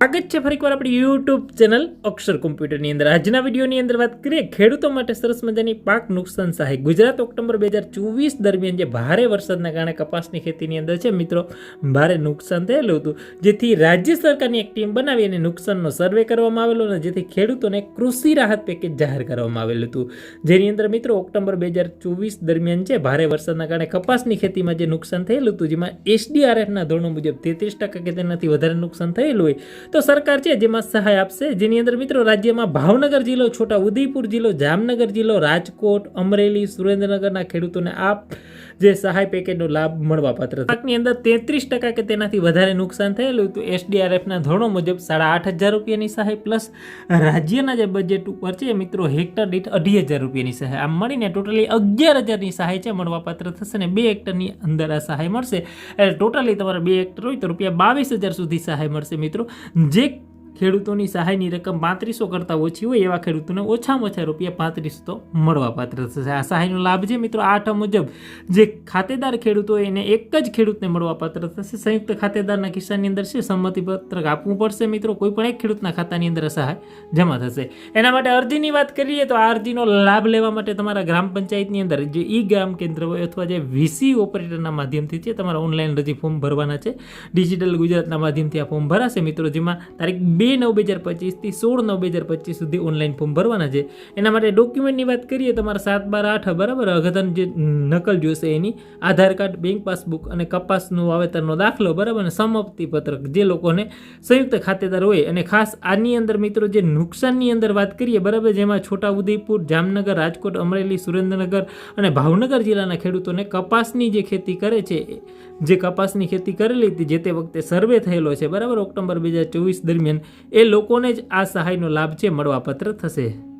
સ્વાગત છે ફરી એકવાર આપણી યુટ્યુબ ચેનલ અક્ષર કોમ્પ્યુટરની અંદર। આજના વિડીયોની અંદર વાત કરીએ ખેડૂતો માટે સરસ મજાની પાક નુકસાન સહાય। ગુજરાત ઓક્ટોબર 2024 દરમિયાન જે ભારે વરસાદના કારણે કપાસની ખેતીની અંદર છે મિત્રો ભારે નુકસાન થયેલું હતું, જેથી રાજ્ય સરકારની એક ટીમ બનાવી અને નુકસાનનો સર્વે કરવામાં આવેલો અને જેથી ખેડૂતોને કૃષિ રાહત પેકેજ જાહેર કરવામાં આવેલું હતું, જેની અંદર મિત્રો ઓક્ટોબર 2024 દરમિયાન છે ભારે વરસાદના કારણે કપાસની ખેતીમાં જે નુકસાન થયેલું હતું, જેમાં SDRFના ધોરણો મુજબ 33% કે તેનાથી વધારે નુકસાન થયેલું હોય તો સરકાર છે જેમાં સહાય આપશે। જેની અંદર મિત્રો રાજ્યમાં ભાવનગર જિલ્લો, છોટા ઉદેપુર જિલ્લો, જામનગર જિલ્લો, રાજકોટ, અમરેલી, સુરેન્દ્રનગરના ખેડૂતોને આ જે સહાય પેકેજનો લાભ મળવાપાત્ર છે। પાકની અંદર 33% કે તેનાથી વધારે નુકસાન થયેલું તો SDRFના ધોરણો મુજબ 8,500 રૂપિયાની સહાય પ્લસ રાજ્યના જે બજેટ ઉપર છે મિત્રો હેક્ટર દીઠ 2,500 રૂપિયાની સહાય, આમ મળીને ટોટલી 11,000ની સહાય છે મળવાપાત્ર થશે ને 2 હેક્ટરની અંદર આ સહાય મળશે। એટલે ટોટલી તમારે 2 હેક્ટર હોય તો રૂપિયા 22,000 સુધી સહાય મળશે મિત્રો। જે ખેડૂતોની સહાયની રકમ 3500 કરતાં ઓછી હોય એવા ખેડૂતોને ઓછામાં ઓછા રૂપિયા 3500 તો મળવાપાત્ર થશે। આ સહાયનો લાભ છે મિત્રો આ મુજબ જે ખાતેદાર ખેડૂતો હોય એને એક જ ખેડૂતને મળવાપાત્ર થશે। સંયુક્ત ખાતેદારના કિસ્સાની અંદર છે સંમતિપત્રક આપવું પડશે મિત્રો, કોઈ પણ એક ખેડૂતના ખાતાની અંદર સહાય જમા થશે। એના માટે અરજીની વાત કરીએ તો આ અરજીનો લાભ લેવા માટે તમારા ગ્રામ પંચાયતની અંદર જે ઈ ગ્રામ કેન્દ્ર હોય અથવા જે VC ઓપરેટરના માધ્યમથી છે તમારે ઓનલાઈન અરજી ફોર્મ ભરવાના છે। ડિજિટલ ગુજરાતના માધ્યમથી આ ફોર્મ ભરાશે મિત્રો, જેમાં તારીખ 2/9/2025 થી 16/9/2025 સુધી ઓનલાઈન ફોર્મ ભરવાના છે। એના માટે ડોક્યુમેન્ટની વાત કરીએ તમારે 7/12/8 બરાબર અઘતન જે નકલ જોશે એની, આધાર કાર્ડ, બેંક પાસબુક અને કપાસનું વાવેતરનો દાખલો બરાબર અને સંમતિ પત્રક જે લોકોને સંયુક્ત ખાતેદાર હોય। અને ખાસ આની અંદર મિત્રો જે નુકસાનની અંદર વાત કરીએ બરાબર, જેમાં છોટા ઉદેપુર, જામનગર, રાજકોટ, અમરેલી, સુરેન્દ્રનગર અને ભાવનગર જિલ્લાના ખેડૂતોને કપાસની જે ખેતી કરે છે, જે કપાસની ખેતી કરેલી હતી જે તે વખતે સર્વે થયેલો છે બરાબર ઓક્ટોબર 2024 દરમિયાન, એ લોકોને જ આ સહાયનો લાભ છે મળવાપાત્ર થશે।